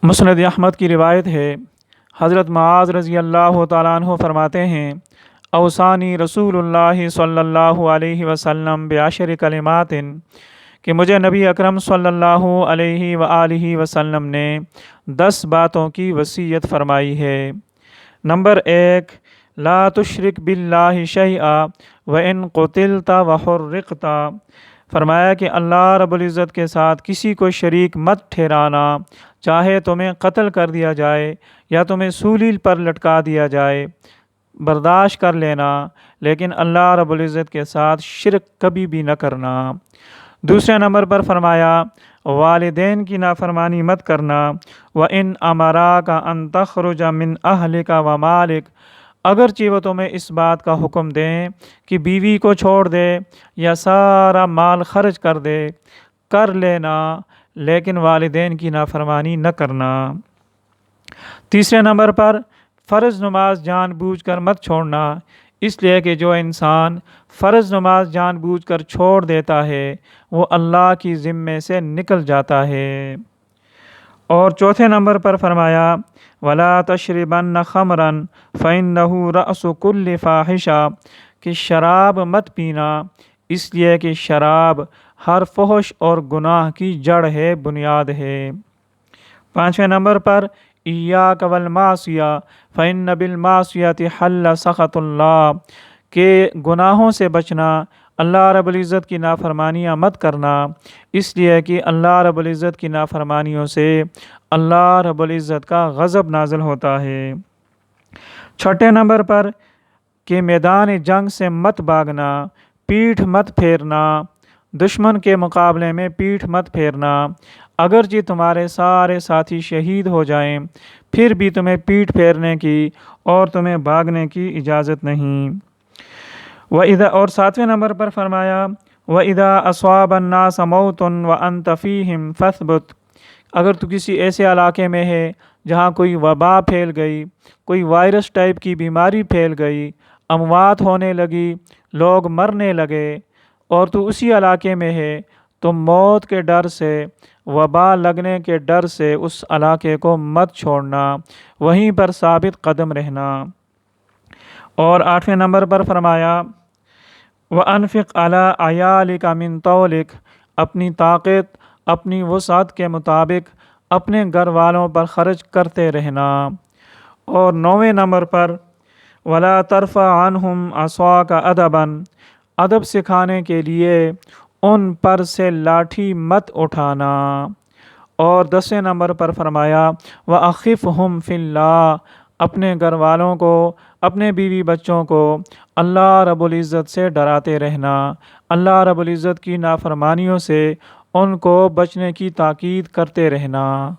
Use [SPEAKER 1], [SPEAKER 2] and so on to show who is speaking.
[SPEAKER 1] مسند احمد کی روایت ہے، حضرت معاذ رضی اللہ تعالیٰ عنہ فرماتے ہیں، اوصانی رسول اللہ صلی اللہ علیہ وسلم بعشر کلمات، کہ مجھے نبی اکرم صلی اللہ علیہ وآلہ وسلم نے 10 باتوں کی وصیت فرمائی ہے۔ نمبر 1، لا تشرک باللہ شیئا وان قتلت وحرقت۔ فرمایا کہ اللہ رب العزت کے ساتھ کسی کو شریک مت ٹھہرانا، چاہے تمہیں قتل کر دیا جائے یا تمہیں سولی پر لٹکا دیا جائے، برداشت کر لینا، لیکن اللہ رب العزت کے ساتھ شرک کبھی بھی نہ کرنا۔ دوسرے نمبر پر فرمایا، والدین کی نافرمانی مت کرنا۔ وَإِنْ أَمَرَاكَ أَن تَخْرُجَ مِنْ أَهْلِكَ وَمَالِكَ، اگرچہ وہ تمہیں اس بات کا حکم دیں کہ بیوی کو چھوڑ دے یا سارا مال خرچ کر دے، کر لینا، لیکن والدین کی نافرمانی نہ کرنا۔ تیسرے نمبر پر فرض نماز جان بوجھ کر مت چھوڑنا، اس لیے کہ جو انسان فرض نماز جان بوجھ کر چھوڑ دیتا ہے وہ اللہ کی ذمے سے نکل جاتا ہے۔ اور چوتھے نمبر پر فرمایا، وَلَا تَشْرِبَنَّ خَمْرًا فَإِنَّهُ رَأْسُ كُلِّ فَاحِشَةٍ، کہ شراب مت پینا، اس لیے کہ شراب ہر فحش اور گناہ کی جڑ ہے، بنیاد ہے۔ پانچویں نمبر پر، ایاک والمعصیہ فإن بالمعصیۃ حل سخط اللہ، کہ گناہوں سے بچنا، اللہ رب العزت کی نافرمانیاں مت کرنا، اس لیے کہ اللہ رب العزت کی نافرمانیوں سے اللہ رب العزت کا غضب نازل ہوتا ہے۔ چھٹے نمبر پر کہ میدان جنگ سے مت بھاگنا، پیٹھ مت پھیرنا، دشمن کے مقابلے میں پیٹھ مت پھیرنا، اگرچہ تمہارے سارے ساتھی شہید ہو جائیں پھر بھی تمہیں پیٹھ پھیرنے کی اور تمہیں بھاگنے کی اجازت نہیں۔ اور ساتویں نمبر پر فرمایا، وَإِذَا أَصَابَ النَّاسَ مَوْتٌ وَأَنْتَ فِيهِمْ فَاثْبُتْ، اگر تو کسی ایسے علاقے میں ہے جہاں کوئی وبا پھیل گئی، کوئی وائرس ٹائپ کی بیماری پھیل گئی، اموات ہونے لگی، لوگ مرنے لگے، اور تو اسی علاقے میں ہے تو موت کے ڈر سے، وبا لگنے کے ڈر سے اس علاقے کو مت چھوڑنا، وہیں پر ثابت قدم رہنا۔ اور آٹھویں نمبر پر فرمایا، وَأَنفِقْ عَلَىٰ عَيَالِكَ مِن طَوْلِكَ، اپنی طاقت، اپنی وسعت کے مطابق اپنے گھر والوں پر خرچ کرتے رہنا۔ اور نویں نمبر پر، وَلَا تَرْفَعْ عَنْهُمْ عَصَاكَ أَدَبًا، ادب سکھانے کے لیے ان پر سے لاٹھی مت اٹھانا۔ اور 10ویں نمبر پر فرمایا، وَأَخِفْهُمْ فِي اللَّهِ، اپنے گھر والوں کو، اپنے بیوی بچوں کو اللہ رب العزت سے ڈراتے رہنا، اللہ رب العزت کی نافرمانیوں سے ان کو بچنے کی تاکید کرتے رہنا۔